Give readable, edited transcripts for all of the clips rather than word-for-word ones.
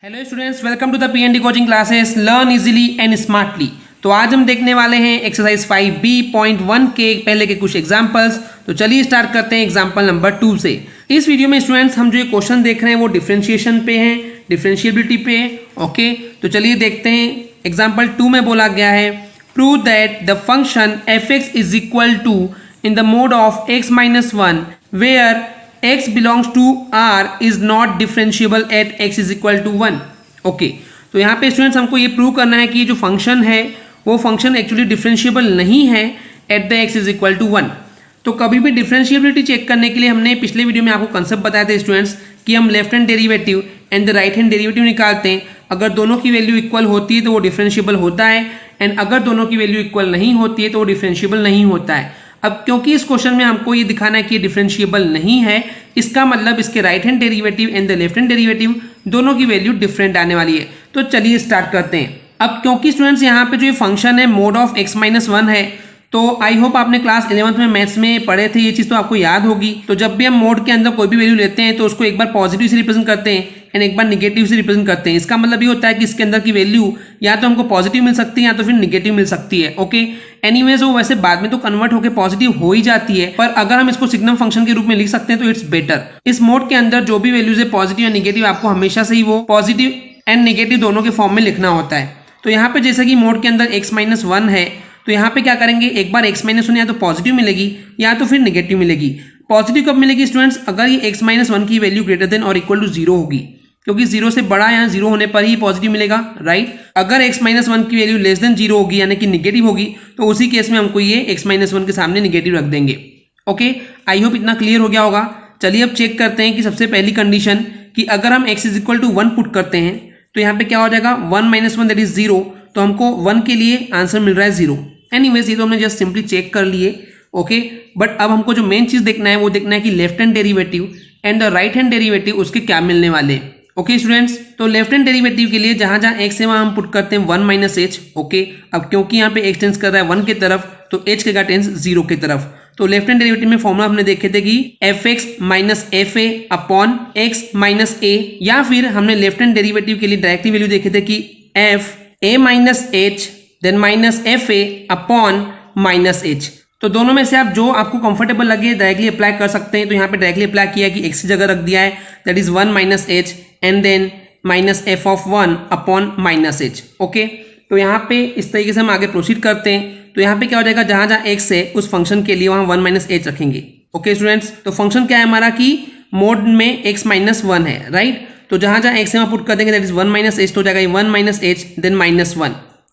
Hello students, welcome to the PND coaching classes learn easily and smartly. तो आज हम देखने वाले हैं एक्सरसाइज 5B.1 के पहले के कुछ एग्जांपल्स। तो चलिए स्टार्ट करते हैं एग्जांपल नंबर 2 से। इस वीडियो में स्टूडेंट्स हम जो ये क्वेश्चन देख रहे हैं वो डिफरेंशिएशन पे है, डिफरेंशिएबिलिटी पे है। ओके, तो चलिए देखते हैं। एग्जाम्पल 2 में बोला गया है prove that the function fx is equal to in the mod of x minus 1 where x belongs to R is not differentiable at x is equal to 1। Okay, तो यहाँ पे स्टूडेंट्स हमको ये प्रूव करना है कि जो फंक्शन है वो फंक्शन एक्चुअली डिफरेंशिएबल नहीं है at the x is equal to 1। तो कभी भी डिफरेंशिएबिलिटी चेक करने के लिए हमने पिछले वीडियो में आपको कंसेप्ट बताया था स्टूडेंट्स कि हम left hand derivative and the right hand derivative निकालते हैं। अगर दोनों की वैल्यू इक्वल होती है तो वो डिफरेंशिएबल होता है, एंड अगर दोनों की वैल्यू इक्वल नहीं होती है तो वो डिफरेंशिएबल नहीं होता है। अब क्योंकि इस क्वेश्चन में हमको ये दिखाना है कि ये डिफरेंशिएबल नहीं है, इसका मतलब इसके right hand derivative and the left hand derivative दोनों की वैल्यू डिफरेंट आने वाली है। तो चलिए स्टार्ट करते हैं। अब क्योंकि स्टूडेंट्स यहाँ पे जो ये फंक्शन है मोड ऑफ x माइनस 1 है, तो आई होप आपने क्लास 11th में मैथ्स में पढ़े थे, ये चीज़ तो आपको याद होगी। तो जब भी हम मोड के अंदर कोई भी वैल्यू लेते हैं तो उसको एक बार पॉजिटिव से रिप्रेजेंट करते हैं एंड एक बार निगेटिव से रिप्रेजेंट करते हैं। इसका मतलब ये होता है कि इसके अंदर की वैल्यू या तो हमको पॉजिटिव मिल सकती है या तो फिर निगेटिव मिल सकती है। ओके, एनीवेज वो वैसे बाद में तो कन्वर्ट होकर पॉजिटिव हो ही जाती है, पर अगर हम इसको सिग्नम फंक्शन के रूप में लिख सकते हैं तो इट्स बेटर। इस मोड के अंदर जो भी वैल्यूज है पॉजिटिव या निगेटिव, आपको हमेशा से ही वो पॉजिटिव एंड निगेटिव दोनों के फॉर्म में लिखना होता है। तो यहाँ पे जैसे कि मोड के अंदर x माइनस 1 है, तो यहाँ पे क्या करेंगे, एक बार x माइनस 1 या तो पॉजिटिव मिलेगी या तो फिर निगेटिव मिलेगी। पॉजिटिव कब मिलेगी स्टूडेंट्स, अगर ये x माइनस 1 की वैल्यू ग्रेटर देन और इक्वल टू 0 होगी, क्योंकि 0 से बड़ा या 0 होने पर ही पॉजिटिव मिलेगा, राइट। अगर x माइनस 1 की वैल्यू लेस देन 0 होगी यानी कि निगेटिव होगी, तो उसी केस में हमको ये x माइनस 1 के सामने निगेटिव रख देंगे। ओके, आई होप इतना क्लियर हो गया होगा। चलिए अब चेक करते हैं कि सबसे पहली कंडीशन कि अगर हम x is equal to 1 put करते हैं तो यहाँ पे क्या हो जाएगा, 1 माइनस 1 दैट इज 0। तो हमको 1 के लिए आंसर मिल रहा है 0। एनीवेज ये तो हमने जस्ट सिंपली चेक कर लिए। ओके, बट अब हमको जो मेन चीज देखना है वो देखना है कि left hand derivative and the right hand derivative उसके क्या मिलने वाले। ओके स्टूडेंट्स, तो लेफ्ट हैंड डेरिवेटिव के लिए जहां जहां x है वहां हम पुट करते हैं 1 माइनस एच। ओके, अब क्योंकि यहाँ पे x टेंस कर रहा है 1 की तरफ तो h का टेंस 0 की तरफ। तो लेफ्ट हैंड डेरिवेटिव में फॉर्मूला हमने देखे थे कि fx minus F A upon x minus A, या फिर हमने लेफ्ट हैंड डेरिवेटिव के लिए डायरेक्टली वैल्यू देखे थे कि f a minus h then minus F A upon minus h. तो दोनों में से आप जो आपको कंफर्टेबल लगे डायरेक्टली अप्लाई कर सकते हैं। तो यहाँ पे डायरेक्टली अप्लाई किया कि x की जगह रख दिया है that is 1 minus h and then minus f of 1 upon minus h. Okay, तो यहाँ पे इस तरीके से हम आगे प्रोसीड करते हैं। तो यहाँ पे क्या हो जाएगा, जहाँ जहाँ x है उस फंक्शन के लिए वहाँ 1 माइनस एच रखेंगे। ओके स्टूडेंट्स, तो फंक्शन क्या है हमारा कि मोड में x माइनस 1 है, राइट। तो जहाँ जहाँ x है वहाँ पुट कर देंगे दैट इज 1 माइनस एच, तो हो जाएगा 1 minus h then minus 1।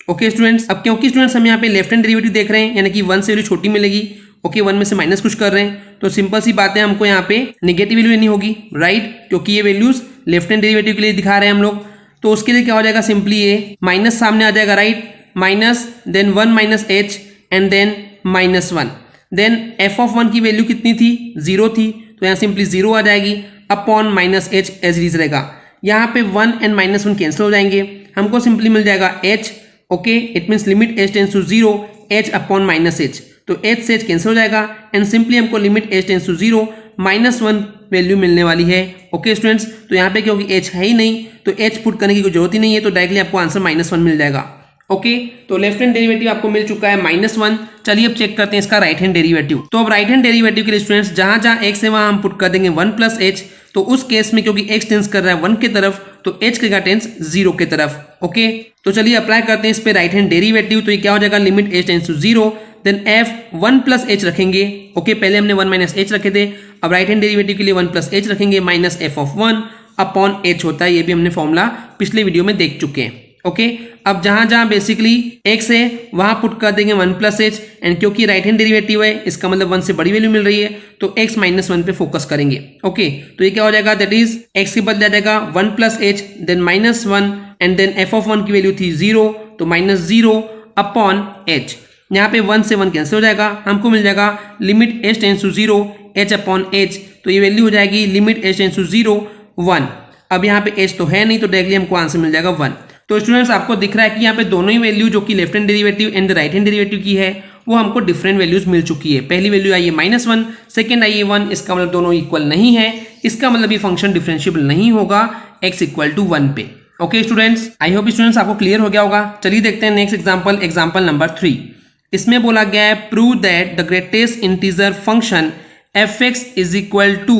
Okay students, अब क्योंकि स्टूडेंट्स हम यहाँ पे लेफ्ट हैंड डेरिवेटिव देख रहे हैं यानी कि 1 से वैल्यू छोटी मिलेगी। ओके, 1 में से माइनस कुछ कर रहे हैं तो सिंपल सी बात है, हमको यहाँ पे नेगेटिव वैल्यू लेनी होगी, राइट, क्योंकि ये वैल्यूज लेफ्ट हैंड डेरिवेटिव के लिए दिखा रहे हैं हम लोग। तो उसके लिए क्या हो जाएगा, सिंपली ये माइनस सामने आ जाएगा, right, minus then 1 minus h and then minus 1। Then f of 1 की वैल्यू कितनी थी, 0 थी, तो यहाँ सिंपली 0 आ जाएगी upon minus h as it is रहेगा। यहाँ पे 1 एंड माइनस 1 कैंसिल हो जाएंगे, हमको सिंपली मिल जाएगा h। Okay, it means limit h tends to 0 h upon minus h, तो h से h कैंसिल हो जाएगा एंड सिंपली हमको limit h tends to 0 minus 1 value मिलने वाली है। ओके स्टूडेंट्स, तो यहाँ पे क्योंकि h है ही नहीं तो h पुट करने की कोई जरूरत ही नहीं है, तो डायरेक्टली आपको आंसर माइनस 1 मिल जाएगा। ओके, तो लेफ्ट हैंड डेरिवेटिव आपको मिल चुका है माइनस 1। चलिए अब चेक करते हैं इसका राइट हैंड डेरिवेटिव। तो अब राइट हैंड डेरिवेटिव के लिए स्टूडेंट्स जहां जहां x है वहां हम पुट कर देंगे 1 प्लस एच। तो उस केस में क्योंकि x टेंस कर रहा है 1 की तरफ तो h का टेंस 0 की तरफ। ओके, तो चलिए अप्लाई करते हैं इस पे राइट हैंड डेरिवेटिव। तो ये क्या हो जाएगा, limit h tends to 0 then f 1 plus h रखेंगे। ओके, पहले हमने 1 माइनस एच रखे थे, अब राइट हैंड डेरिवेटिव के लिए 1 प्लस एच रखेंगे minus f of 1 upon H होता है, ये भी हमने फॉर्मूला पिछले वीडियो में देख चुके हैं। ओके, अब जहां जहां बेसिकली x है वहां पुट कर देंगे 1 प्लस एच, एंड क्योंकि राइट हैंड डेरिवेटिव है इसका मतलब 1 से बड़ी वैल्यू मिल रही है तो x माइनस 1 पे फोकस करेंगे। ओके, तो ये क्या हो जाएगा, दैट इज x के बदले आ जाएगा 1 plus h then minus 1 and then f of 1 की वैल्यू थी 0 तो माइनस 0 अपॉन एच। यहाँ पे 1 से 1 कैंसिल हो जाएगा, हमको मिल जाएगा limit h tends to 0 h upon h, तो ये वैल्यू हो जाएगी लिमिट h टेंस टू 0 1। अब यहाँ पे h तो है नहीं तो डायरेक्टली हमको आंसर मिल जाएगा 1। तो स्टूडेंट्स आपको दिख रहा है कि यहाँ पे दोनों ही वैल्यू जो कि left hand derivative and right hand derivative की है वो हमको डिफरेंट वैल्यूज मिल चुकी है। पहली वैल्यू आई है माइनस 1, सेकेंड आई है 1, इसका मतलब दोनों इक्वल नहीं है, इसका मतलब ये फंक्शन डिफरेंशिएबल नहीं होगा x इक्वल टू 1 पे। Okay students, I hope students आपको क्लियर हो गया होगा। चलिए देखते हैं नेक्स्ट एग्जांपल, एग्जांपल नंबर 3। इसमें बोला गया है prove that the greatest integer function fx is equal to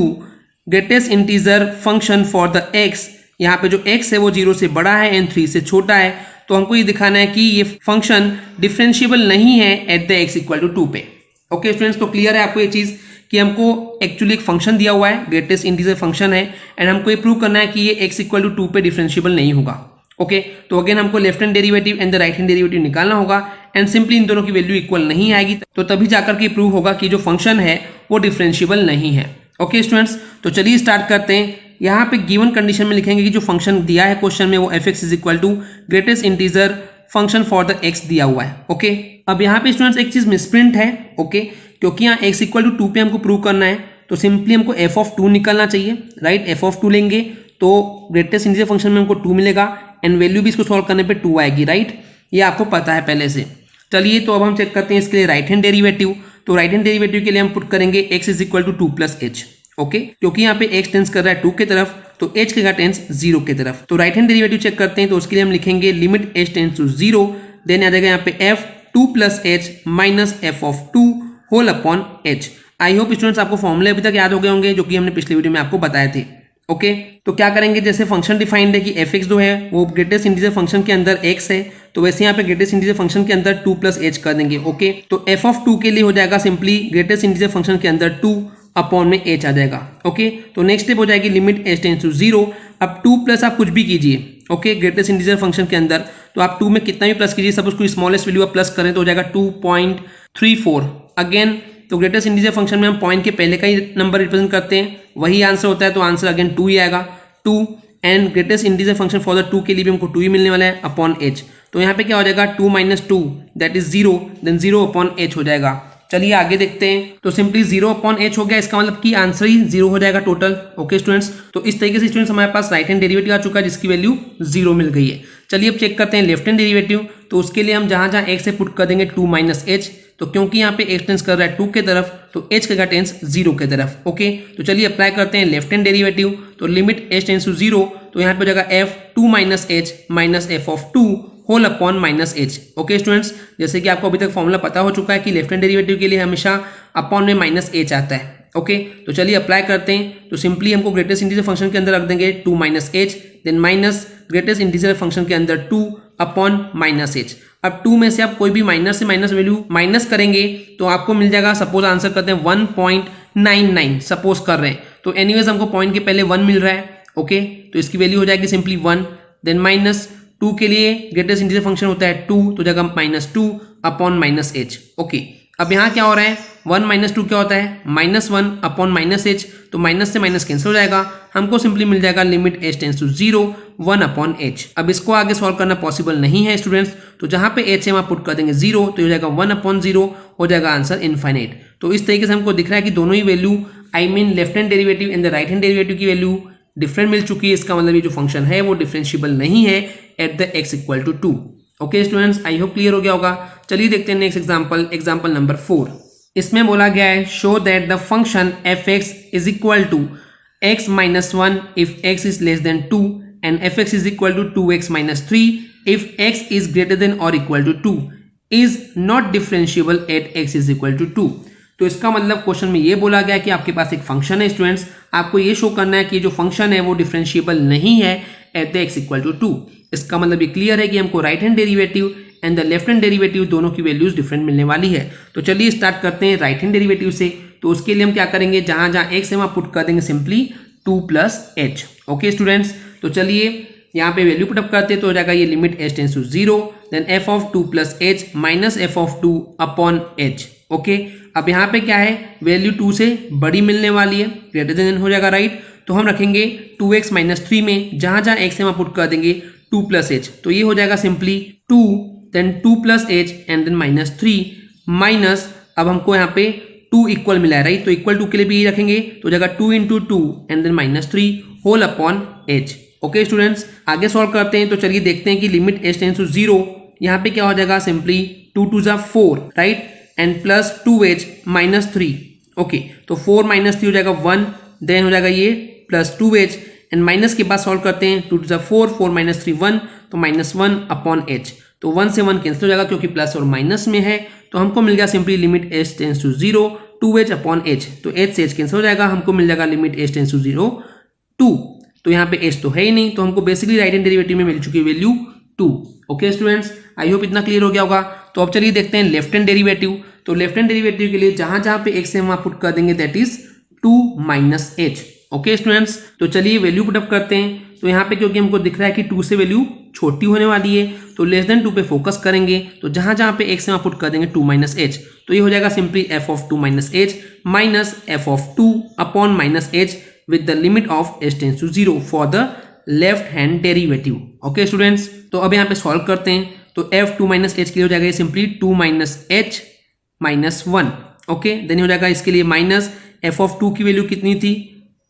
greatest integer function for the x। यहाँ पे जो x है वो 0 से बड़ा है एंड 3 से छोटा है, तो हमको ये दिखाना है कि ये फंक्शन डिफरेंशिएबल नहीं है at the x equal to 2 पे। ओके स्टूडेंट्स, तो क्लियर है आपको ये चीज कि हमको एक्चुअली एक फंक्शन दिया हुआ है, ग्रेटेस्ट इंटीजर फंक्शन है, एंड हमको ये प्रूव करना है कि ये x इक्वल टू 2 पे डिफरेंशिएबल नहीं होगा। ओके, तो अगेन हमको left hand derivative and the right hand derivative निकालना होगा एंड सिंपली इन दोनों की वैल्यू इक्वल नहीं आएगी तो तभी जाकर के प्रूव होगा कि जो फंक्शन है वो डिफरेंशिएबल नहीं है। ओके स्टूडेंट्स, तो चलिए स्टार्ट करते हैं। यहाँ पे गिवन कंडीशन में लिखेंगे कि जो फंक्शन दिया है क्वेश्चन में वो fx is equal to greatest integer function for the x दिया हुआ है। ओके, अब यहाँ पे स्टूडेंट्स एक चीज मिसप्रिंट है। ओके, क्योंकि यहाँ x इक्वल टू 2 पे हमको प्रूव करना है तो सिंपली हमको f ऑफ 2 निकालना चाहिए, राइट। f ऑफ 2 लेंगे तो ग्रेटेस्ट इंटीजर फंक्शन में हमको 2 मिलेगा एंड वैल्यू भी इसको सॉल्व करने पे 2 आएगी, राइट। ये आपको पता है पहले से। चलिए तो अब हम चेक करते हैं इसके लिए राइट हैंड डेरिवेटिव। तो राइट हैंड डेरिवेटिव के लिए हम पुट करेंगे x is equal to 2 plus h। Okay, क्योंकि यहाँ पे x टेंस कर रहा है 2 की तरफ तो h के टेंस 0 की तरफ। तो राइट हैंड डेरिवेटिव चेक करते हैं, तो उसके लिए हम लिखेंगे limit h tends to 0, then आ जाएगा यहाँ पे f 2 plus h minus f of 2 whole upon h। I hope students आपको फॉर्मूले अभी तक याद हो गए होंगे जो कि हमने पिछले वीडियो में आपको बताए थे। ओके, तो क्या करेंगे, जैसे फंक्शन डिफाइंड है कि fx जो है वो ग्रेटेस्ट इंटीजर फंक्शन के अंदर x है, तो वैसे यहाँ पे ग्रेटेस्ट इंटीजर फंक्शन के अंदर 2 प्लस h कर देंगे। ओके, तो f ऑफ 2 के लिए हो जाएगा सिंपली ग्रेटेस्ट इंटीजर फंक्शन के अंदर 2 अपॉन में h आ जाएगा। ओके, तो नेक्स्ट स्टेप हो जाएगी लिमिट h टेंस टू 0। अब 2 प्लस आप कुछ भी कीजिए, ओके, ग्रेटेस्ट इंटीजर फंक्शन के अंदर, तो आप 2 में कितना भी प्लस कीजिए, सब उसको स्मॉलेस्ट वैल्यू आप प्लस करें तो हो जाएगा 2.34। अगेन तो ग्रेटेस्ट इंटीजर फंक्शन में हम पॉइंट के पहले का ही नंबर रिप्रेजेंट करते हैं, वही आंसर होता है, तो आंसर अगेन 2 ही आएगा 2। And greatest integer function for the 2 के लिए भी हमको 2 ही मिलने वाला है अपॉन h। तो यहाँ पे क्या हो जाएगा 2 minus 2 that is 0, then 0 upon h हो जाएगा। चलिए आगे देखते हैं, तो सिंपली 0 अपॉन h हो गया, इसका मतलब कि आंसर ही 0 हो जाएगा टोटल। ओके स्टूडेंट्स, तो इस तरीके से स्टूडेंट्स हमारे पास राइट हैंड डेरिवेटिव आ चुका है जिसकी वैल्यू 0 मिल गई है। चलिए अब चेक करते हैं लेफ्ट हैंड डेरिवेटिव। तो उसके लिए हम जहां जहां x से पुट कर देंगे 2 माइनस h, तो क्योंकि यहाँ पे x टेंस कर रहा है 2 के तरफ तो h का टेंस 0 के तरफ। ओके, तो चलिए अप्लाई करते हैं लेफ्ट हैंड डेरिवेटिव। तो लिमिट h टेंस टू 0, तो यहाँ पे हो जाएगा f 2 minus h minus f of 2 whole upon minus h। Okay students, जैसे कि आपको अभी तक फॉर्मूला पता हो चुका है कि लेफ्ट हैंड डेरिवेटिव के लिए हमेशा अपॉन में माइनस h आता है। ओके, तो चलिए अप्लाई करते हैं। तो सिंपली हमको ग्रेटेस्ट इंटीजर फंक्शन के अंदर रख देंगे 2 minus h, then minus greatest integer function के अंदर 2 अपॉन माइनस h। अब 2 में से आप कोई भी माइनस से माइनस वैल्यू माइनस करेंगे तो आपको मिल जाएगा, सपोज आंसर करते हैं 1.99 सपोज कर रहे हैं, तो एनीवेज हमको पॉइंट के पहले 1 मिल रहा है। ओके, तो इसकी वैल्यू हो जाएगी सिंपली 1, देन माइनस 2 के लिए ग्रेटेस्ट इंटीजर फंक्शन होता है 2, तो जगह minus 2 upon minus h। Okay, अब यहाँ क्या हो रहा है, 1 माइनस 2 क्या होता है माइनस 1 अपॉन माइनस h, तो माइनस से माइनस कैंसिल हो जाएगा, हमको सिंपली मिल जाएगा limit h tends to 0 1 upon h। अब इसको आगे सॉल्व करना पॉसिबल नहीं है स्टूडेंट्स, तो जहाँ पे h है वहाँ पुट कर देंगे 0, तो हो जाएगा 1 अपॉन 0, हो जाएगा आंसर इनफाइनाइट। तो इस तरीके से हमको दिख रहा है कि दोनों ही value I mean left hand derivative and the right hand derivative की वैल्यू डिफरेंट मिल चुकी है। इसका मतलब ये जो फंक्शन है वो डिफरेंशिएबल नहीं है at the x equal to 2। Okay students, I hope clear हो गया होगा। चलिए देखते हैं नेक्स्ट एग्जांपल, एग्जांपल नंबर 4। इसमें बोला गया है show that the function fx is equal to x minus 1 if x is less than 2 and fx is equal to 2x minus 3 if x is greater than और equal to 2 is not differentiable at x is equal to 2। तो इसका मतलब question में ये बोला गया कि आपके पास एक फंक्शन है स्टूडेंट्स, आपको ये शो करना है कि जो फंक्शन है वो डिफरेंशिएबल नहीं है at the x equal to 2। इसका मतलब ये क्लियर है कि हमको right hand derivative and the left hand derivative दोनों की वैल्यूज डिफरेंट मिलने वाली है। तो चलिए स्टार्ट करते हैं राइट हैंड डेरिवेटिव से। तो उसके लिए हम क्या करेंगे, जहां जहां x है वहां पुट कर देंगे simply 2 plus h। Okay students, तो चलिए यहाँ पे वैल्यू पुटअप करते हैं, तो हो जाएगा ये limit h tends to 0, then f of 2 plus h minus f of 2 upon h। Okay, अब यहाँ पे क्या है, वैल्यू 2 से बड़ी मिलने वाली है, ग्रेटर देन हो जाएगा, राइट। तो हम रखेंगे 2x माइनस 3 में जहां जहां x है वहां पुट कर देंगे 2 प्लस h, तो ये हो जाएगा simply 2 then 2 plus h and then minus 3 minus, अब हमको यहाँ पे 2 इक्वल मिला है, राइट। तो इक्वल 2 के लिए भी ये रखेंगे, तो हो जाएगा 2 into 2 and then minus 3 whole upon h। Okay students, आगे सॉल्व करते हैं। तो चलिए देखते हैं कि लिमिट h टेंस टू 0, यहाँ पे क्या हो जाएगा सिंपली 2 2 जा 4, right, and plus 2h minus 3। Okay, तो 4 माइनस 3 हो जाएगा 1, देन हो जाएगा ये प्लस 2h एंड माइनस के बाद सॉल्व करते हैं, 2 टू 4, 4 माइनस 3 1, तो -1 अपॉन h, तो 1 से 1 कैंसिल हो जाएगा क्योंकि प्लस और माइनस में है, तो हमको मिल गया simply limit h tends to 0 2h upon h, तो h से h कैंसिल हो जाएगा, हमको मिल जाएगा लिमिट h टेंस टू 0 2, तो यहाँ पे h तो है ही नहीं, तो हमको बेसिकली राइट हैंड डेरिवेटिव में मिल चुकी है value 2। Okay students, I hope इतना क्लियर हो गया होगा। तो अब चलिए देखते हैं लेफ्ट हैंड डेरिवेटिव। तो लेफ्ट हैंड डेरिवेटिव के लिए जहां जहां पे x है वहां पुट कर देंगे, that is 2 minus h। Okay students, तो चलिए वैल्यू पुटअप करते हैं। तो यहाँ पे क्योंकि हमको दिख रहा है कि 2 से वैल्यू छोटी होने वाली है, तो लेस देन 2 पे फोकस करेंगे, तो जहां जहां पे x है वहां पुट कर देंगे 2 माइनस h, तो ये हो जाएगा simply f of 2 minus h minus f of 2 upon minus h with the limit of h tends to 0 for the left hand derivative. Okay students, तो अब यहाँ पे सॉल्व करते हैं, तो f 2 माइनस h के लिए हो जाएगा simply 2 minus h minus 1। Okay, then हो जाएगा इसके लिए माइनस f ऑफ 2 की वैल्यू कितनी थी,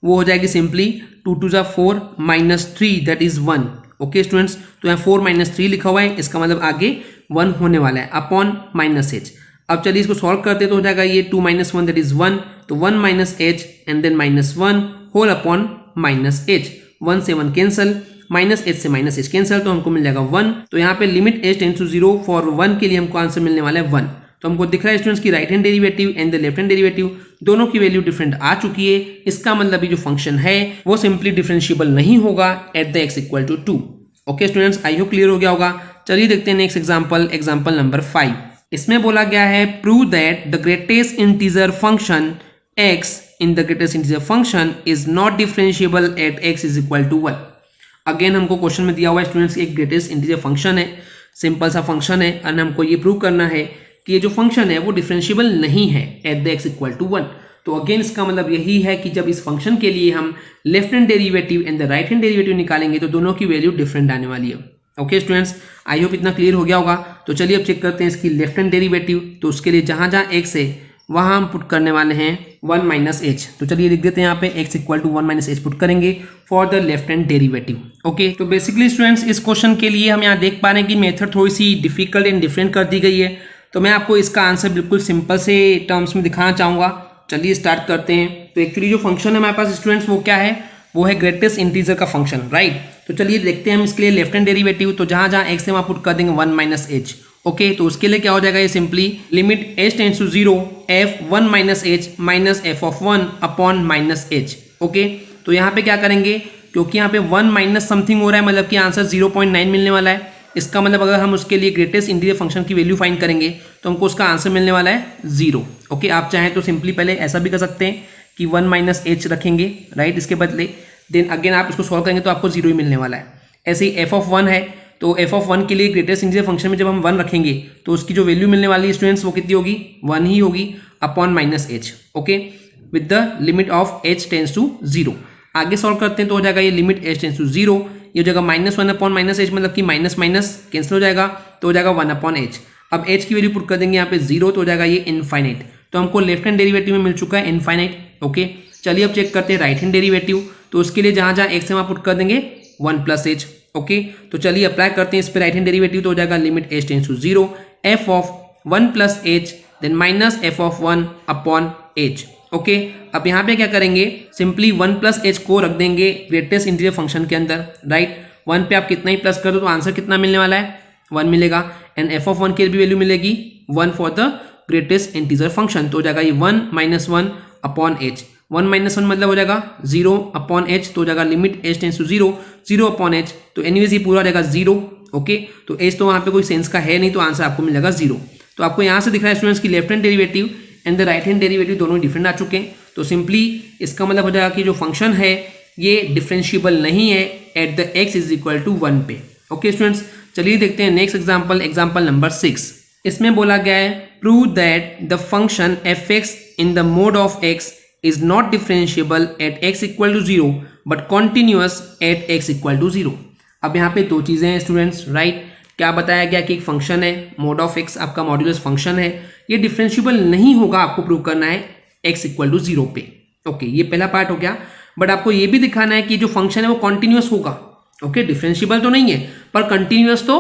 वो हो जाएगी simply 2 two 4 minus 3 that is 1। Okay students, तो यहाँ 4 माइनस 3 लिखा हुआ है, इसका मतलब आगे 1 होने वाला है अपॉन माइनस h। अब चलिए इसको सॉल्व करते हैं, तो हो जाएगा ये 2 माइनस 1 दैट इज 1, तो 1 minus h and then minus 1 whole upon minus h, 1 से 1 कैंसल, माइनस h से माइनस h कैंसल, तो हमको मिल जाएगा 1। तो यहाँ पे limit h tends to 0 for 1 के लिए हमको आंसर मिलने वाला है 1। तो हमको दिख रहा है स्टूडेंट्स की right hand derivative and the left hand derivative दोनों की वैल्यू डिफरेंट आ चुकी है। इसका मतलब ये जो फंक्शन है वो सिंपली डिफरेंशिएबल नहीं होगा at the x equal to 2। Okay students, I hope clear हो गया होगा। चलिए देखते हैं नेक्स्ट एग्जांपल, एग्जांपल नंबर 5। इसमें बोला गया है prove that the greatest integer function x in the greatest integer function is not differentiable at x is equal to 1। Again हमको क्वेश्चन में दिया हुआ है स्टूडेंट्स, एक ग्रेटेस्ट इंटीजर फंक्शन है, सिंपल सा फंक्शन है, और हमको ये प्रूव करना है कि ये जो फंक्शन है वो डिफरेंशिएबल नहीं है at the x equal to 1। तो अगेन इसका मतलब यही है कि जब इस फंक्शन के लिए हम left hand derivative and the right hand derivative निकालेंगे तो दोनों की वैल्यू डिफरेंट आने वाली है। ओके स्टूडेंट्स, आई होप इतना क्लियर हो गया होगा। तो चलिए अब चेक करते हैं इसकी लेफ्ट हैंड डेरिवेटिव। तो उसके लिए जहां जहां x है वहां हम पुट करने वाले हैं 1 माइनस h। तो चलिए लिख देते हैं यहाँ पे x equal to 1 minus h put करेंगे for the left hand derivative. Okay, तो बेसिकली स्टूडेंट्स इस क्वेश्चन के लिए हम यहाँ देख पा रहे हैं कि मेथड थोड़ी सी डिफिकल्ट एंड डिफरेंट कर दी गई है। तो मैं आपको इसका आंसर बिल्कुल सिंपल से टर्म्स में दिखाना चाहूँगा। चलिए स्टार्ट करते हैं। तो एक्चुअली जो फंक्शन है हमारे पास स्टूडेंट्स वो क्या है, वो है ग्रेटेस्ट इंटीजर का फंक्शन, राइट। तो चलिए देखते हैं हम इसके लिए लेफ्ट हैंड डेरिवेटिव। तो जहाँ जहाँ x है वहाँ पुट कर देंगे 1 माइनस h। ओके, तो उसके लिए क्या हो जाएगा, ये simply limit h tends to 0 f 1 minus h minus f of 1 upon minus h। Okay, तो यहाँ पे क्या करेंगे, क्योंकि यहाँ पे 1 माइनस समथिंग हो रहा है, मतलब कि आंसर 0.9 मिलने वाला है। इसका मतलब अगर हम उसके लिए ग्रेटेस्ट इंटीजर फंक्शन की वैल्यू फाइंड करेंगे तो हमको उसका आंसर मिलने वाला है 0। ओके, आप चाहें तो सिंपली पहले ऐसा भी कर सकते हैं कि 1 माइनस h रखेंगे, राइट, इसके बदले, देन अगेन आप इसको सॉल्व करेंगे तो आपको 0 ही मिलने वाला है। ऐसे ही f ऑफ 1 है, तो f ऑफ 1 के लिए ग्रेटेस्ट इंटीजर फंक्शन में जब हम 1 रखेंगे तो उसकी जो वैल्यू मिलने वाली है स्टूडेंट्स वो कितनी होगी, 1 ही होगी upon minus h। Okay, with the limit of h tends to 0। आगे सॉल्व करते हैं तो हो जाएगा ये लिमिट h टेंस टू 0, ये हो जाएगा -1 अपॉन माइनस h, मतलब कि माइनस माइनस कैंसिल हो जाएगा, तो हो जाएगा 1 अपॉन h। अब h की वैल्यू पुट कर देंगे यहाँ पे 0, तो हो जाएगा ये इनफाइनाइट। तो हमको लेफ्ट हैंड डेरिवेटिव में मिल चुका है इनफाइनाइट। ओके, चलिए अब चेक करते हैं राइट हैंड डेरिवेटिव। तो उसके लिए जहाँ जहाँ x है वहाँ पुट कर देंगे 1 प्लस h। ओके, तो चलिए अप्लाई करते हैं इस पर राइट हैंड डेरिवेटिव। तो हो जाएगा limit h tends to 0 f of 1 plus h then minus f of 1 upon h। Okay, अब यहाँ पे क्या करेंगे, सिंपली 1 प्लस h को रख देंगे ग्रेटेस्ट इंटीजर फंक्शन के अंदर, राइट। 1 पे आप कितना ही प्लस कर दो तो आंसर कितना मिलने वाला है, 1 मिलेगा। एंड f ऑफ 1 की भी वैल्यू मिलेगी 1 for the greatest integer function. तो हो जाएगा ये 1 माइनस 1 अपॉन h। 1 माइनस 1 मतलब हो जाएगा 0 अपॉन h, तो हो जाएगा limit h tends to 0 0 upon h। तो एनीवेज ये पूरा हो जाएगा 0। ओके, तो h तो वहाँ पे कोई सेंस का है नहीं, तो आंसर आपको मिल जाएगा 0। तो आपको यहाँ से दिख रहा है स्टूडेंट्स की left hand derivative and the right hand derivative दोनों डिफरेंट आ चुके हैं। तो सिंपली इसका मतलब हो जाएगा कि जो फंक्शन है ये डिफरेंशिएबल नहीं है at the x is equal to 1 पे। ओके स्टूडेंट्स, चलिए देखते हैं नेक्स्ट एग्जांपल, एग्जांपल नंबर 6। इसमें बोला गया है prove that the function f(x) in the mod of x is not differentiable at x equal to 0 but continuous at x equal to 0। अब यहाँ पे दो चीजें हैं स्टूडेंट्स, राइट। क्या बताया गया कि एक फंक्शन है मोड ऑफ x आपका मॉड्यूलस फंक्शन है, ये डिफरेंशिएबल नहीं होगा, आपको प्रूव करना है x इक्वल टू 0 पे। ओके, ये पहला पार्ट हो गया। बट आपको ये भी दिखाना है कि जो फंक्शन है वो कॉन्टिन्यूअस होगा। ओके, डिफरेंशिएबल तो नहीं है पर कंटिन्यूअस तो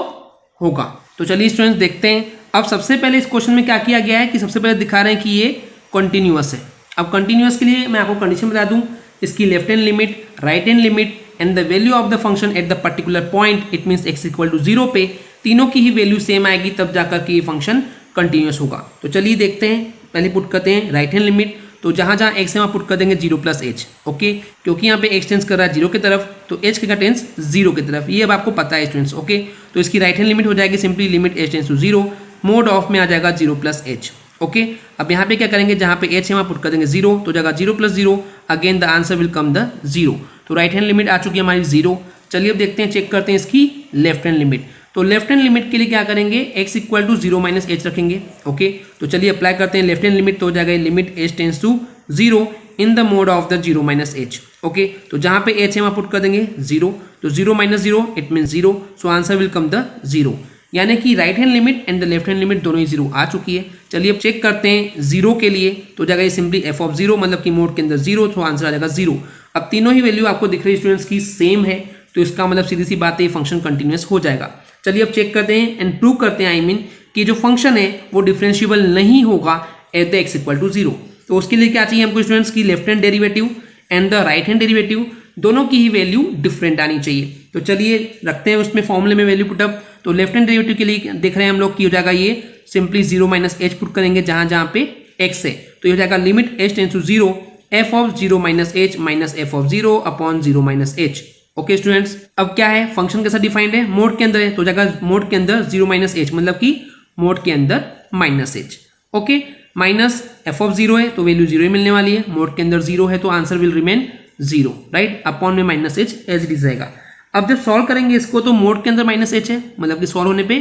होगा। तो चलिए स्टूडेंट्स देखते हैं। अब सबसे पहले इस क्वेश्चन में क्या किया गया है कि सबसे पहले दिखा रहे हैं कि ये कॉन्टिन्यूअस है। अब कंटिन्यूअस के लिए मैं आपको कंडीशन बता दूं, इसकी left hand limit, right hand limit and the value of the function at the particular point, it means x equal to 0 पे तीनों की ही वैल्यू सेम आएगी, तब जाकर के ये फंक्शन कंटिन्यूस होगा। तो चलिए देखते हैं, पहले पुट करते हैं राइट हैंड लिमिट। तो जहाँ जहाँ x है वहाँ पुट कर देंगे 0 प्लस h, ओके, क्योंकि यहाँ पे x टेंस कर रहा है 0 की तरफ, तो h का टेंस 0 की तरफ, ये अब आपको पता है स्टूडेंट्स, ओके। तो इसकी राइट हैंड लिमिट हो जाएगी simply limit h tends to 0, mod of में आ जाएगा 0 प्लस h, ओके। अब यहाँ पे क्या करेंगे, जहाँ पे h है वहाँ पुट कर देंगे 0, तो जाएगा 0 plus 0, again the answer will come the 0। तो राइट हैंड लिमिट आ चुकी है हमारी 0। चलिए अब देखते हैं, चेक करते हैं इसकी लेफ्ट हैंड लिमिट। तो लेफ्ट हैंड लिमिट के लिए क्या करेंगे, x equal to 0 minus h रखेंगे, ओके। तो चलिए अप्लाई करते हैं लेफ्ट हैंड लिमिट, तो हो जाएगा limit h tends to 0 in the mod of the 0 minus h, okay. तो जहाँ पे h है वहाँ पुट कर देंगे 0, तो 0 minus 0 it mean 0, so answer will come the 0, यानी कि right hand limit and the left hand limit दोनों ही 0 आ चुकी है। चलिए अब चेक करते हैं 0 के लिए, तो जाएगा ये सिंपली f ऑफ 0, मतलब कि मोड के अंदर 0, तो आंसर आ जाएगा 0। अब तीनों ही वैल्यू आपको दिख रही है स्टूडेंट्स की सेम है, तो इसका मतलब सीधी सी बात है, ये फंक्शन कंटिन्यूस हो जाएगा। चलिए अब चेक करते हैं एंड प्रूव करते हैं, आई मीन कि जो फंक्शन है वो डिफरेंशिएबल नहीं होगा at the x equal to 0। तो उसके लिए क्या चाहिए हमको स्टूडेंट्स की left hand derivative and the right hand derivative दोनों की ही वैल्यू डिफरेंट आनी चाहिए। तो चलिए रखते हैं उसमें फॉर्मूले में वैल्यू पुटअप। तो लेफ्ट हैंड डेरिवेटिव के लिए देख रहे हैं हम लोग की हो जाएगा ये सिंपली 0 माइनस h पुट करेंगे जहां जहां पे x है, तो ये हो जाएगा limit h tends to 0 f of 0 minus h minus f of 0 upon 0 minus h, okay students. अब क्या है, फंक्शन कैसा डिफाइंड है, मोड के अंदर है, तो जाएगा मोड के अंदर 0 माइनस h, मतलब कि मोड के अंदर minus h, okay. Minus f of 0 है तो वैल्यू 0 ही मिलने वाली है, मोड के अंदर 0 है तो answer will remain 0, right. Upon में minus h as it is रहेगा। अब जब सॉल्व करेंगे इसको, तो मोड के अंदर माइनस h है, मतलब कि सॉल्व होने पे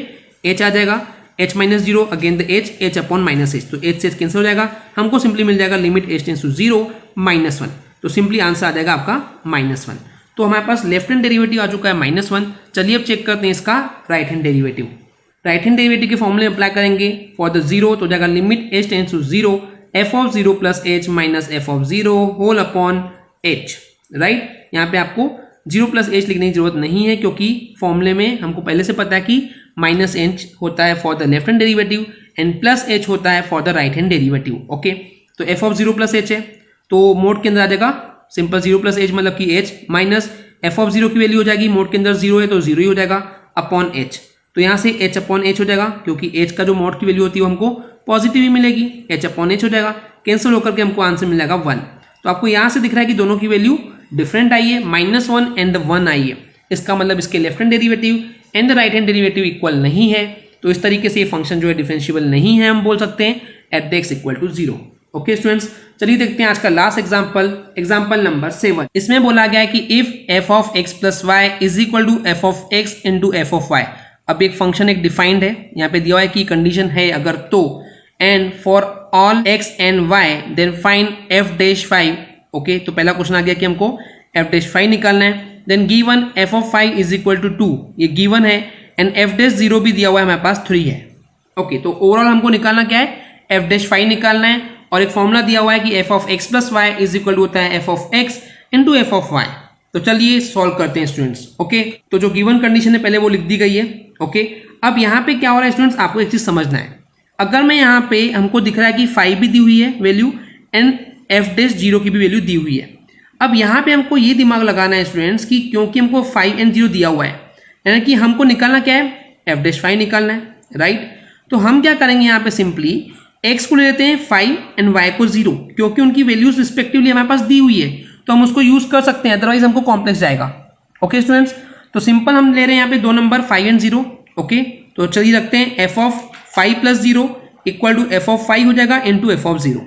h आ जाएगा, h minus 0 again the h upon minus h, तो h से h कैंसिल हो जाएगा, हमको सिंपली मिल जाएगा limit h tends to 0 minus 1, तो सिंपली आंसर आ जाएगा आपका माइनस 1। तो हमारे पास लेफ्ट हैंड डेरिवेटिव आ चुका है माइनस 1। चलिए अब चेक करते हैं इसका right hand derivative. Right hand derivative के फॉर्मूले अप्लाई करेंगे फॉर द 0, तो जाएगा limit h tends to 0 f of 0 plus h minus f of 0 whole upon h, right. यहाँ पे आपको 0 प्लस h लिखने की जरूरत नहीं है, क्योंकि फॉर्मूले में हमको पहले से पता है कि माइनस h होता है for the left hand derivative and plus h होता है for the right hand derivative, okay. तो f ऑफ 0 प्लस h है, तो मोड के अंदर आ जाएगा सिंपल 0 प्लस h, मतलब कि h माइनस f ऑफ 0 की वैल्यू हो जाएगी, मोड के अंदर 0 है तो 0 ही हो जाएगा, अपॉन h। तो यहाँ से h अपॉन h हो जाएगा, क्योंकि h का जो मोड की वैल्यू होती है वो हमको पॉजिटिव ही मिलेगी, h अपॉन h हो जाएगा, कैंसिल होकर के हमको आंसर मिल जाएगा 1। तो आपको यहाँ से दिख रहा है कि दोनों की वैल्यू डिफरेंट आई है, माइनस 1 एंड 1 आई है, इसका मतलब इसके left hand derivative and the right hand derivative equal नहीं है। तो इस तरीके से ये फंक्शन जो है डिफरेंशिएबल नहीं है, हम बोल सकते हैं at the x equal to 0, okay students. चलिए देखते हैं आज का लास्ट एग्जांपल, एग्जांपल नंबर 7। इसमें बोला गया है कि if f of x plus y is equal to f of x into f of y। अब एक फंक्शन एक डिफाइंड है, यहाँ पे दिया हुआ है कि कंडीशन है अगर तो, and for all x and y then find f dash 5, okay. तो पहला क्वेश्चन आ गया कि हमको f डैश 5 निकालना है, then given f of 5 is equal to 2, ये गिवन है, एंड f डैश 0 भी दिया हुआ है हमारे पास 3 है, ओके। तो ओवरऑल हमको निकालना क्या है, f डैश 5 निकालना है, और एक फॉर्मूला दिया हुआ है कि f of x plus y is equal to होता है f of x into f of y। तो चलिए सॉल्व करते हैं स्टूडेंट्स, ओके। तो जो गिवन कंडीशन है पहले वो लिख दी गई है, ओके। अब यहाँ पे क्या हो रहा है स्टूडेंट्स, आपको एक चीज समझना है, अगर मैं यहाँ पे हमको दिख रहा है कि 5 भी दी हुई है वैल्यू एंड f डैश 0 की भी वैल्यू दी हुई है। अब यहाँ पे हमको ये दिमाग लगाना है स्टूडेंट्स कि क्योंकि हमको 5 एंड 0 दिया हुआ है, यानी कि हमको निकालना क्या है, f डैश 5 निकालना है, राइट। तो हम क्या करेंगे, यहाँ पे सिंपली x को ले लेते हैं 5 एंड y को 0, क्योंकि उनकी वैल्यूज रिस्पेक्टिवली हमारे पास दी हुई है, तो हम उसको यूज कर सकते हैं, अदरवाइज हमको कॉम्प्लेक्स जाएगा, ओके स्टूडेंट्स। तो सिंपल हम ले रहे हैं यहाँ पे दो नंबर 5 एंड 0, ओके। तो चलिए रखते हैं f of 5 plus 0 equal to f of 5 हो जाएगा into f of 0।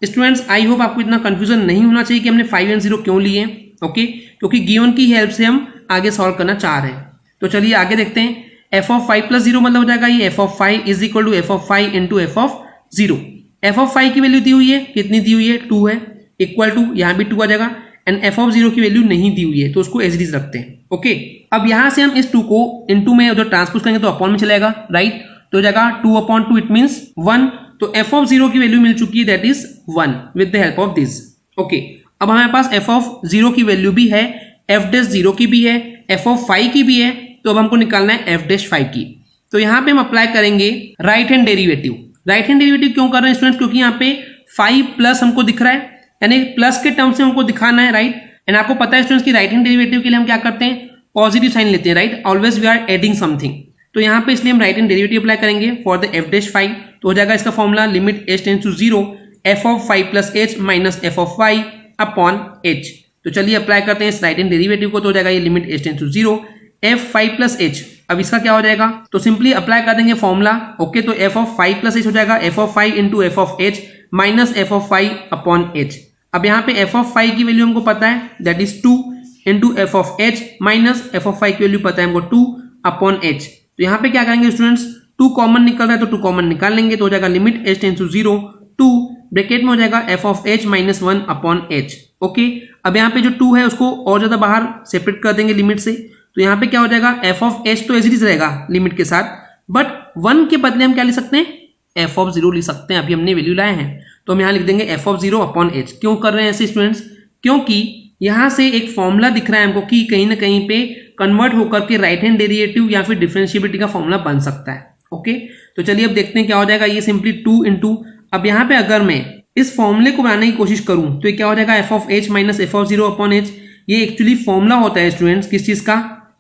Students I hope आपको इतना कंफ्यूजन नहीं होना चाहिए कि हमने 5 एंड 0 क्यों लिए, ओके, क्योंकि गिवन की हेल्प से हम आगे सॉल्व करना चाह रहे हैं। तो चलिए आगे देखते हैं, f ऑफ 5 प्लस 0 मतलब हो जाएगा ये f of 5 is equal to f of 5 into f of 0। f of 5 की वैल्यू दी हुई है, कितनी दी हुई है, 2 है, इक्वल टू यहाँ भी 2 आ जाएगा, एंड f ऑफ 0 की वैल्यू नहीं दी हुई है, तो उसको एज इट इज रखते हैं, ओके। अब यहाँ से हम इस 2 को इनटू में उधर ट्रांसपोज करेंगे तो अपॉन में चलेगा, राइट। तो हो जाएगा 2 अपॉन 2 इट मीन्स 1। तो f ऑफ 0 की वैल्यू मिल चुकी है, that is 1 with the help of this, okay. अब हमारे पास f ऑफ 0 की वैल्यू भी है, f डैश 0 की भी है, f ऑफ 5 की भी है, तो अब हमको निकालना है f डैश 5 की। तो यहाँ पे हम अप्लाई करेंगे right hand derivative. Right hand derivative क्यों कर रहे हैं स्टूडेंट्स, क्योंकि यहाँ पे 5 प्लस हमको दिख रहा है, यानी प्लस के टर्म से हमको दिखाना है, राइट। एंड आपको पता है स्टूडेंट्स की राइट हैंड डेरिवेटिव के लिए हम क्या करते हैं, पॉजिटिव साइन लेते हैं, right, always we are adding something. तो यहाँ पे इसलिए हम राइट हैंड डेरिवेटिव अप्लाई करेंगे for the f dash five. तो हो जाएगा इसका formula limit h tends to 0 f of 5 plus h minus f of 5 upon h. तो चलिए अप्लाई करते हैं इस राइट हैंड डेरिवेटिव को। तो हो जाएगा ये limit h tends to 0 f 5 plus h. अब इसका क्या हो जाएगा, तो सिंपली अप्लाई कर देंगे फॉर्मूला। ओके, तो एफ ऑफ 5 प्लस एच हो जाएगा f of 5 into F of h minus f of 5 upon H. अब यहाँ पे एफ ऑफ 5 की वैल्यू हमको पता है, that is 2 into F of h minus f of 5 की वैल्यू पता है हमको 2 अपॉन एच। तो यहाँ पे क्या करेंगे स्टूडेंट्स, 2 कॉमन निकल रहा है तो 2 कॉमन निकाल लेंगे। तो हो जाएगा limit h tends to 0 2 bracket में हो जाएगा f of h minus 1 upon h. Okay, अब यहाँ पे जो 2 है उसको और ज्यादा बाहर सेपरेट कर देंगे लिमिट से। तो यहाँ पे क्या हो जाएगा, एफ ऑफ एच तो एज इट इज रहेगा लिमिट के साथ, बट 1 के बदले हम क्या लिख सकते हैं, एफ ऑफ 0 लिख सकते हैं। अभी हमने वैल्यू लाए हैं तो हम यहाँ लिख देंगे एफ ऑफ 0 अपॉन एच। क्यों कर रहे हैं ऐसे स्टूडेंट्स, क्योंकि यहाँ से एक फॉर्मूला दिख रहा है हमको कि कहीं ना कहीं पे कन्वर्ट होकर के राइट हैंड डेरिवेटिव या फिर डिफरेंशिएबिलिटी का फॉर्मूला बन सकता है। ओके, तो चलिए अब देखते हैं क्या हो जाएगा। ये सिंपली 2 इंटू, अब यहाँ पे अगर मैं इस फॉर्मूले को बनाने की कोशिश करूं तो ये क्या हो जाएगा, f of h minus f of 0 upon H. ये एक्चुअली फॉर्मूला होता है स्टूडेंट्स किस चीज का,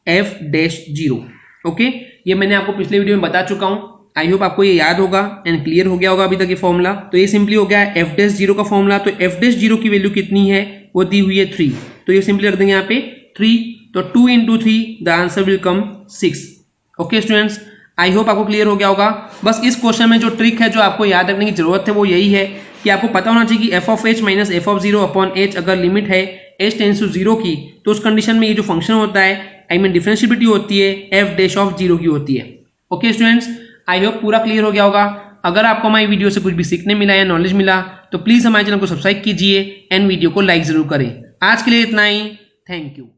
एफ डैश 0। ओके, ये मैंने आपको पिछले वीडियो में बता चुका हूं। आई होप आपको ये याद होगा एंड क्लियर हो गया होगा अभी तक ये फॉर्मूला। तो ये सिंपली हो गया एफ डैश 0 का फॉर्मूला। तो एफ डैश 0 की वैल्यू कितनी है, वो दी हुई है 3। तो ये सिंपली रख देंगे यहाँ पे 3। तो 2 into 3 the answer will come 6। Okay students, I hope आपको क्लियर हो गया होगा। बस इस क्वेश्चन में जो ट्रिक है जो आपको याद रखने की जरूरत है वो यही है कि आपको पता होना चाहिए कि F of h minus f of 0 upon H अगर लिमिट है एच टेंड्स टू 0 की, तो उस कंडीशन में ये जो फंक्शन होता है, आई मीन डिफरेंशिएबिलिटी होती है, एफ डैश ऑफ 0 की होती है। ओके स्टूडेंट्स, आई होप पूरा क्लियर हो गया होगा। अगर आपको हमारी वीडियो से कुछ भी सीखने मिला या नॉलेज मिला तो प्लीज हमारे चैनल को सब्सक्राइब कीजिए एंड वीडियो को लाइक जरूर करें। आज के लिए इतना ही, थैंक यू।